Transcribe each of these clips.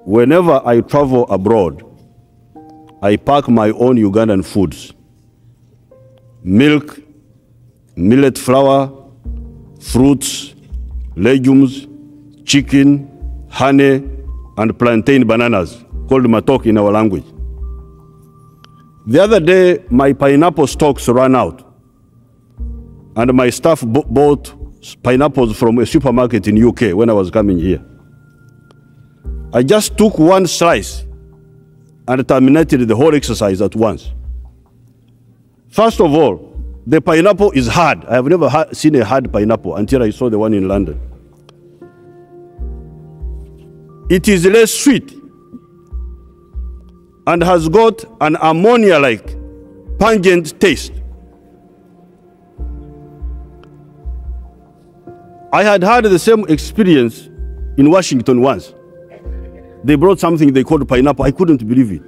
whenever I travel abroad, I pack my own Ugandan foods: milk, millet flour, fruits, legumes, chicken, honey, and plantain bananas, called matok in our language. The other day, my pineapple stocks ran out, and my staff bought pineapples from a supermarket in UK when I was coming here. I just took one slice and terminated the whole exercise at once. First of all, the pineapple is hard. I have never seen a hard pineapple until I saw the one in London. It is less sweet and has got an ammonia-like pungent taste. I had the same experience in Washington once. They brought something they called pineapple. I couldn't believe it.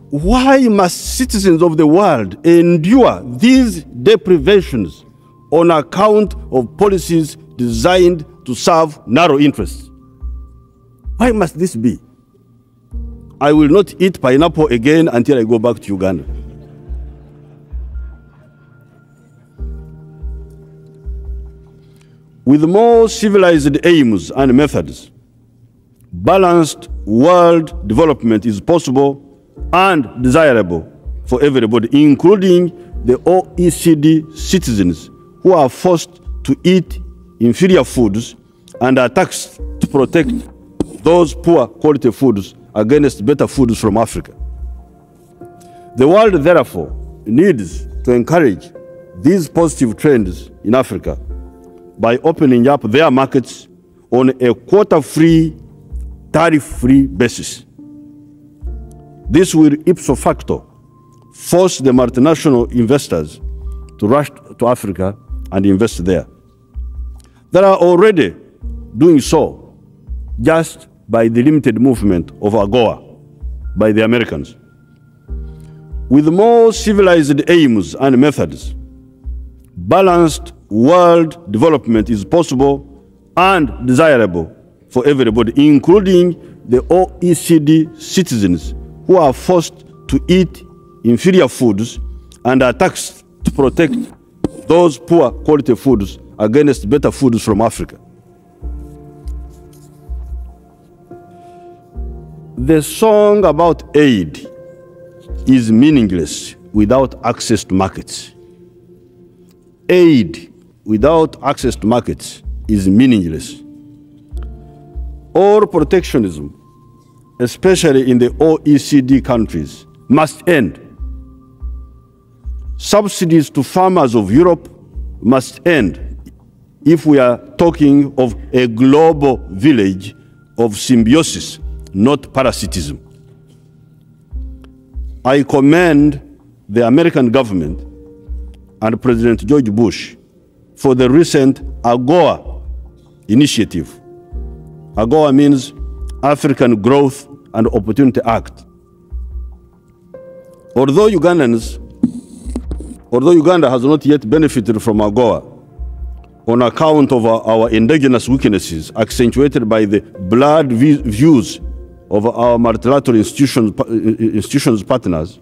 Why must citizens of the world endure these deprivations on account of policies designed to serve narrow interests? Why must this be? I will not eat pineapple again until I go back to Uganda. With more civilized aims and methods, balanced world development is possible and desirable for everybody, including the OECD citizens who are forced to eat inferior foods and are taxed to protect those poor quality foods against better foods from Africa. The world, therefore, needs to encourage these positive trends in Africa by opening up their markets on a quota-free, tariff-free basis. This will ipso facto force the multinational investors to rush to Africa and invest there. They are already doing so just by the limited movement of AGOA by the Americans. With more civilized aims and methods, balanced world development is possible and desirable for everybody, including the OECD citizens who are forced to eat inferior foods and are taxed to protect those poor quality foods against better foods from Africa. The song about aid is meaningless without access to markets. Aid without access to markets is meaningless. All protectionism, especially in the OECD countries, must end. Subsidies to farmers of Europe must end if we are talking of a global village of symbiosis, not parasitism. I commend the American government and President George Bush for the recent AGOA initiative. AGOA means African Growth and Opportunity Act. Although Uganda has not yet benefited from AGOA on account of our indigenous weaknesses accentuated by the blurred views of our multilateral institutions partners,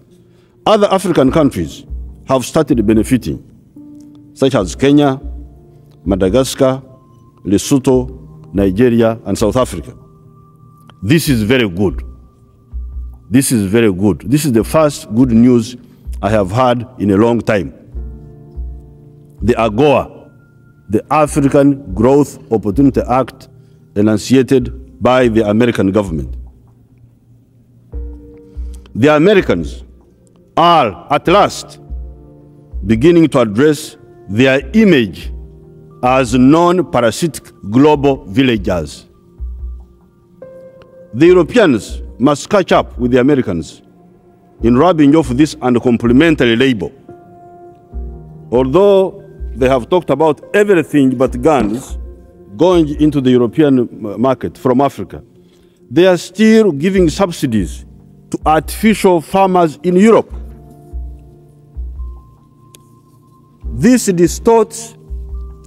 other African countries have started benefiting, such as Kenya, Madagascar, Lesotho, Nigeria, and South Africa. This is very good. This is very good. This is the first good news I have had in a long time. The AGOA, the African Growth Opportunity Act, enunciated by the American government. The Americans are at last beginning to address their image as non-parasitic global villagers. The Europeans must catch up with the Americans in rubbing off this uncomplimentary label. Although they have talked about everything but guns going into the European market from Africa, they are still giving subsidies to artificial farmers in Europe. This distorts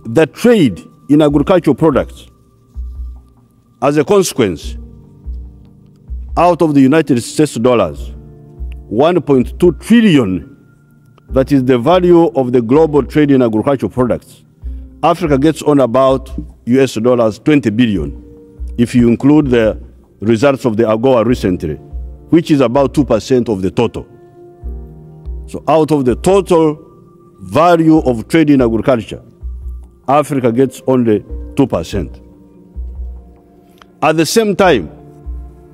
the trade in agricultural products. As a consequence, out of the United States dollars, 1.2 trillion, that is the value of the global trade in agricultural products, Africa gets on about US dollars 20 billion, if you include the results of the AGOA recently, which is about 2% of the total. So out of the total value of trade in agriculture, Africa gets only 2%. At the same time,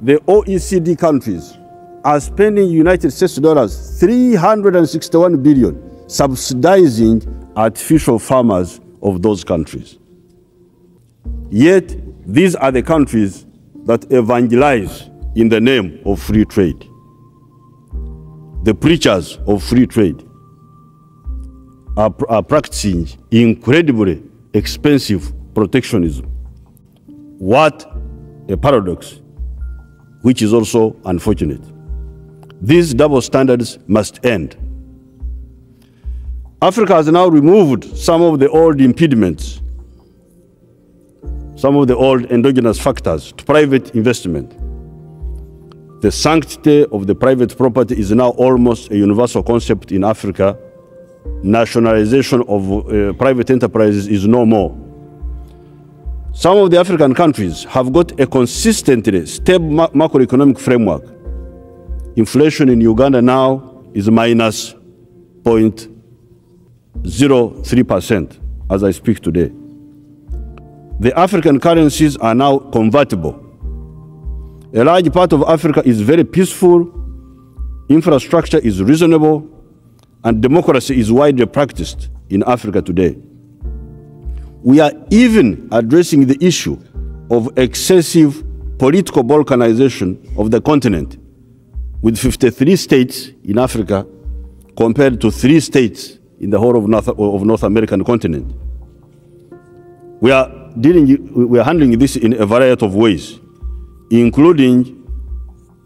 the OECD countries are spending United States dollars 361 billion subsidizing artificial farmers of those countries. Yet, these are the countries that evangelize in the name of free trade. The preachers of free trade are practicing incredibly expensive protectionism. What a paradox, which is also unfortunate. These double standards must end. Africa has now removed some of the old impediments, some of the old endogenous factors to private investment. The sanctity of the private property is now almost a universal concept in Africa. Nationalization of private enterprises is no more. Some of the African countries have got a consistently stable macroeconomic framework. Inflation in Uganda now is minus 0.03% as I speak today. The African currencies are now convertible. A large part of Africa is very peaceful, infrastructure is reasonable, and democracy is widely practiced in Africa today. We are even addressing the issue of excessive political balkanization of the continent, with 53 states in Africa compared to 3 states in the whole of North American continent. We are handling this in a variety of ways, including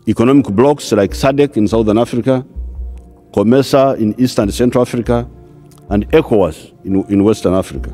economic blocs like SADC in Southern Africa, COMESA in East and Central Africa, and ECOWAS in Western Africa.